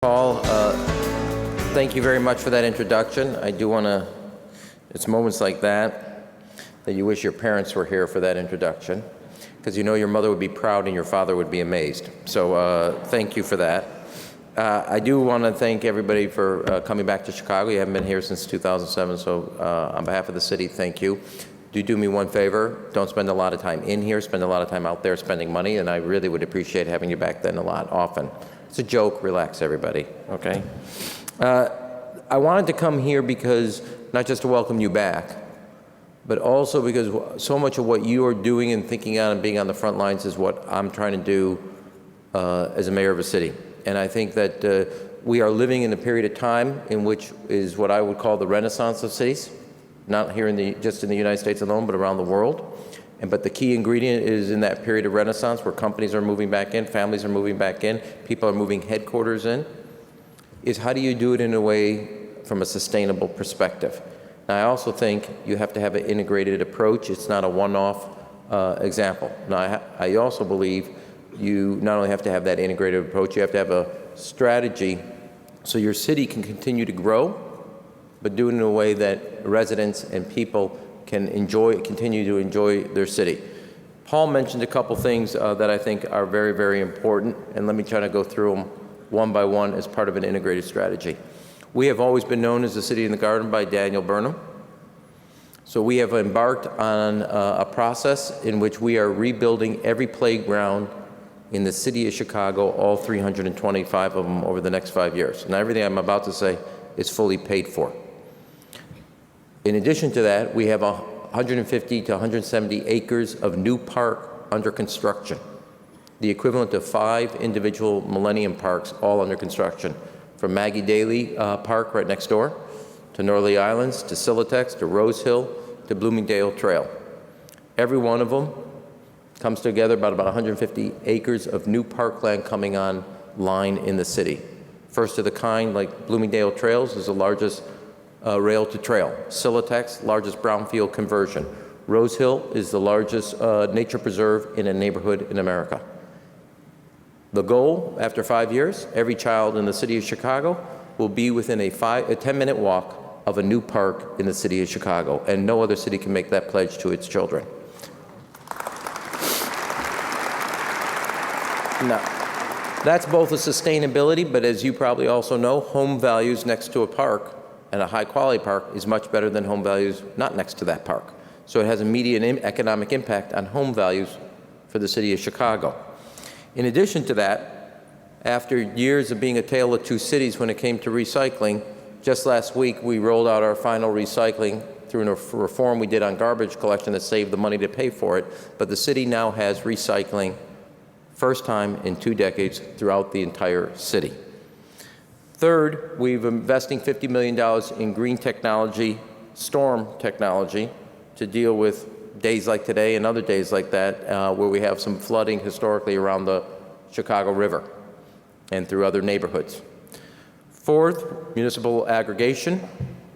Paul, thank you very much for that introduction. I do want to, it's moments like that you wish your parents were here for that introduction, because you know your mother would be proud and your father would be amazed. So thank you for that. I do want to thank everybody for coming back to Chicago. You haven't been here since 2007, so on behalf of the city, thank you. Do me one favor, don't spend a lot of time in here, spend a lot of time out there spending money, and I really would appreciate having you back then a lot often. It's a joke, relax everybody, okay? I wanted to come here because, not just to welcome you back, but also because so much of what you are doing and thinking on and being on the front lines is what I'm trying to do as a mayor of a city. And I think that we are living in a period of time in which is what I would call the renaissance of cities, not here just in the United States alone, but around the world. But the key ingredient is in that period of renaissance where companies are moving back in, families are moving back in, people are moving headquarters in, is how do you do it in a way from a sustainable perspective? Now, I also think you have to have an integrated approach. It's not a one-off example. Now, I also believe you not only have to have that integrated approach, you have to have a strategy so your city can continue to grow, but do it in a way that residents and people can continue to enjoy their city. Paul mentioned a couple things that I think are very, very important, and let me try to go through them one by one as part of an integrated strategy. We have always been known as the City in the Garden by Daniel Burnham. So we have embarked on a process in which we are rebuilding every playground in the city of Chicago, all 325 of them over the next 5 years. And everything I'm about to say is fully paid for. In addition to that, we have 150 to 170 acres of new park under construction, the equivalent of 5 individual Millennium Parks all under construction, from Maggie Daley Park right next door, to Norley Islands, to Silatex, to Rose Hill, to Bloomingdale Trail. Every one of them comes together about 150 acres of new parkland coming online in the city. First of the kind, like Bloomingdale Trails, is the largest rail to trail. Silatex, largest brownfield conversion. Rose Hill is the largest nature preserve in a neighborhood in America. The goal, after 5 years, every child in the city of Chicago will be within a 10-minute walk of a new park in the city of Chicago, and no other city can make that pledge to its children. Now, that's both a sustainability, but as you probably also know, home values next to a park and a high-quality park is much better than home values not next to that park. So it has immediate economic impact on home values for the city of Chicago. In addition to that, after years of being a tale of two cities when it came to recycling, just last week we rolled out our final recycling through a reform we did on garbage collection that saved the money to pay for it. But the city now has recycling, first time in 2 decades, throughout the entire city. Third, we've investing $50 million in green technology, storm technology, to deal with days like today and other days like that, where we have some flooding historically around the Chicago River and through other neighborhoods. Fourth, municipal aggregation,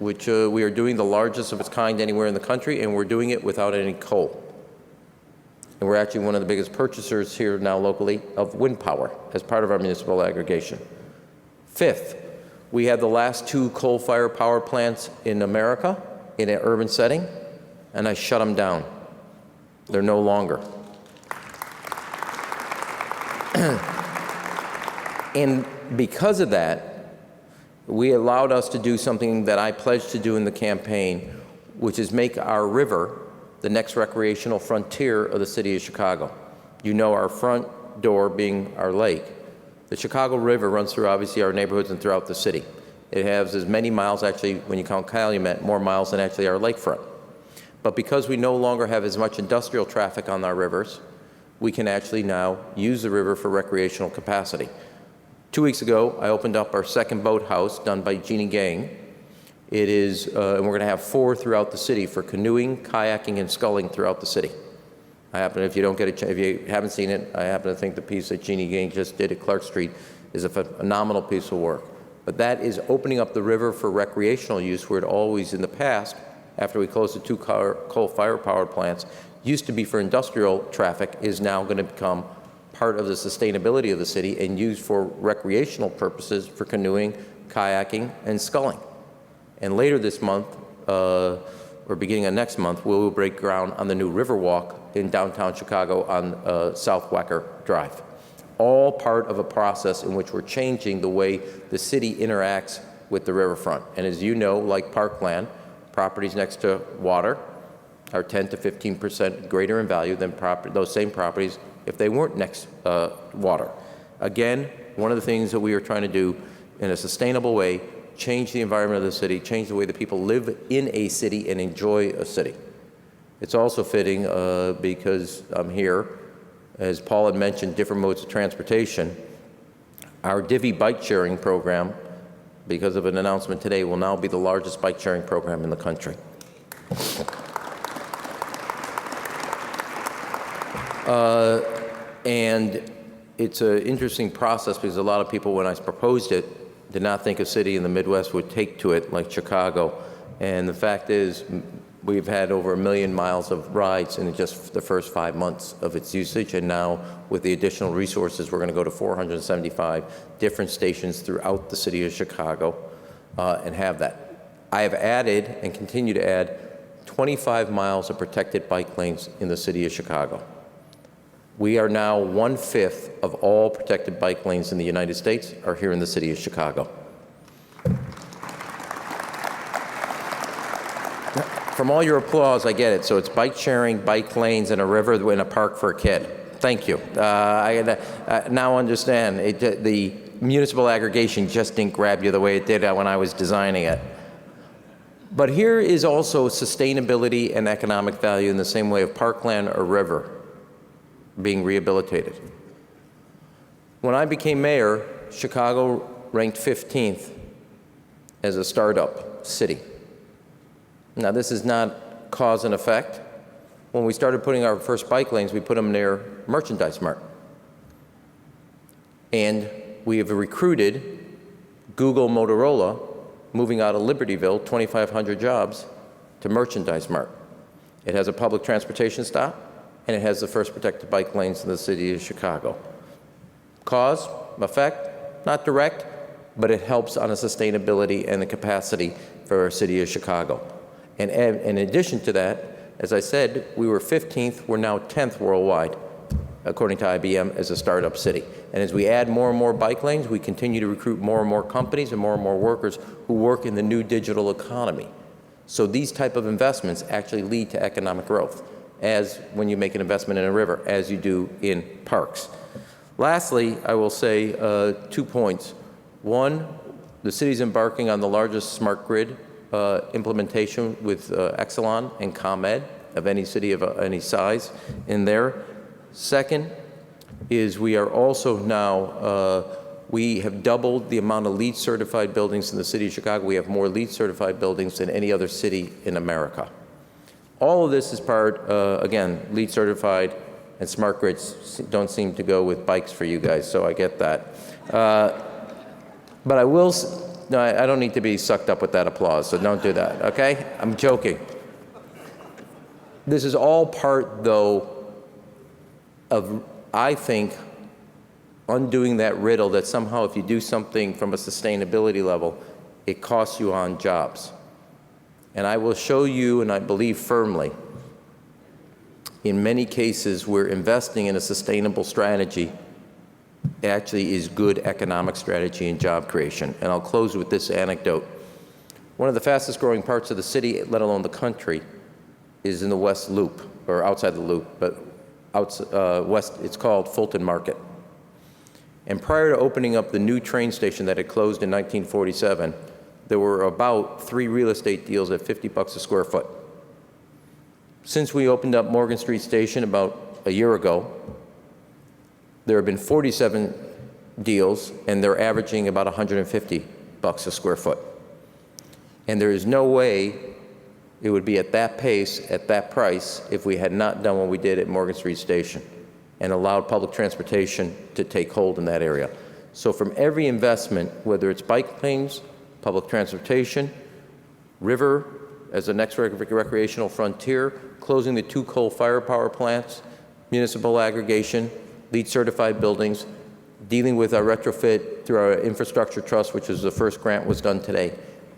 which we are doing the largest of its kind anywhere in the country, and we're doing it without any coal. And we're actually one of the biggest purchasers here now locally of wind power as part of our municipal aggregation. Fifth, we had the last 2 coal-fired power plants in America in an urban setting, and I shut them down. They're no longer. And because of that, we allowed us to do something that I pledged to do in the campaign, which is make our river the next recreational frontier of the city of Chicago. You know our front door being our lake. The Chicago River runs through, obviously, our neighborhoods and throughout the city. It has as many miles, actually, when you count Calumet, more miles than actually our lakefront. But because we no longer have as much industrial traffic on our rivers, we can actually now use the river for recreational capacity. 2 weeks ago, I opened up our second boathouse done by Jeannie Gang. It is, and we're going to have 4 throughout the city for canoeing, kayaking, and sculling throughout the city. If you don't get if you haven't seen it, I happen to think the piece that Jeannie Gang just did at Clark Street is a phenomenal piece of work. But that is opening up the river for recreational use, where it always in the past, after we closed the 2 coal-fired power plants, used to be for industrial traffic, is now going to become part of the sustainability of the city and used for recreational purposes for canoeing, kayaking, and sculling. And later this month, or beginning of next month, we will break ground on the new Riverwalk in downtown Chicago on South Wacker Drive. All part of a process in which we're changing the way the city interacts with the riverfront. And as you know, like parkland, properties next to water are 10 to 15% greater in value than those same properties if they weren't next water. Again, one of the things that we are trying to do in a sustainable way, change the environment of the city, change the way that people live in a city and enjoy a city. It's also fitting because I'm here, as Paul had mentioned, different modes of transportation. Our Divvy bike sharing program, because of an announcement today, will now be the largest bike sharing program in the country. And it's an interesting process because a lot of people, when I proposed it, did not think a city in the Midwest would take to it like Chicago. And the fact is, we've had over 1 million miles of rides in just the first 5 months of its usage. And now, with the additional resources, we're going to go to 475 different stations throughout the city of Chicago and have that. I have added and continue to add 25 miles of protected bike lanes in the city of Chicago. We are now 1/5 of all protected bike lanes in the United States are here in the city of Chicago. From all your applause, I get it. So it's bike sharing, bike lanes, and a river in a park for a kid. Thank you. I now understand. The municipal aggregation just didn't grab you the way it did when I was designing it. But here is also sustainability and economic value in the same way of parkland or river being rehabilitated. When I became mayor, Chicago ranked 15th as a startup city. Now, this is not cause and effect. When we started putting our first bike lanes, we put them near Merchandise Mart. And we have recruited Google, Motorola, moving out of Libertyville, 2,500 jobs, to Merchandise Mart. It has a public transportation stop, and it has the first protected bike lanes in the city of Chicago. Cause, effect, not direct, but it helps on the sustainability and the capacity for our city of Chicago. And in addition to that, as I said, we were 15th, we're now 10th worldwide, according to IBM, as a startup city. And as we add more and more bike lanes, we continue to recruit more and more companies and more workers who work in the new digital economy. So these type of investments actually lead to economic growth, as when you make an investment in a river, as you do in parks. Lastly, I will say 2 points. One, the city's embarking on the largest smart grid implementation with Exelon and ComEd of any city of any size in there. Second is we are also now, we have doubled the amount of LEED certified buildings in the city of Chicago. We have more LEED certified buildings than any other city in America. All of this is part, again, LEED certified, and smart grids don't seem to go with bikes for you guys, so I get that. But I will, no, I don't need to be sucked up with that applause, so don't do that, okay? I'm joking. This is all part, though, of, I think, undoing that riddle that somehow if you do something from a sustainability level, it costs you on jobs. And I will show you, and I believe firmly, in many cases where investing in a sustainable strategy actually is good economic strategy and job creation. And I'll close with this anecdote. One of the fastest growing parts of the city, let alone the country, is in the West Loop, or outside the Loop, but west, it's called Fulton Market. And prior to opening up the new train station that had closed in 1947, there were about 3 real estate deals at $50 a square foot. Since we opened up Morgan Street Station about a year ago, there have been 47 deals, and they're averaging about $150 a square foot. And there is no way it would be at that pace, at that price, if we had not done what we did at Morgan Street Station and allowed public transportation to take hold in that area. So from every investment, whether it's bike lanes, public transportation, river as the next recreational frontier, closing the 2 coal fire power plants, municipal aggregation, LEED certified buildings, dealing with our retrofit through our infrastructure trust, which is the first grant was done today.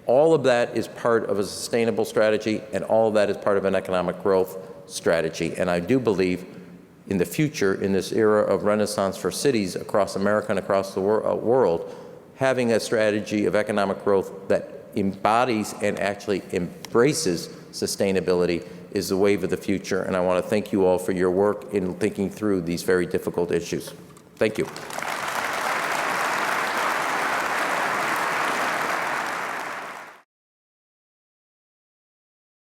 All of that is part of a sustainable strategy, and all of that is part of an economic growth strategy. And I do believe in the future, in this era of renaissance for cities across America and across the world, having a strategy of economic growth that embodies and actually embraces sustainability is the wave of the future. And I want to thank you all for your work in thinking through these very difficult issues. Thank you.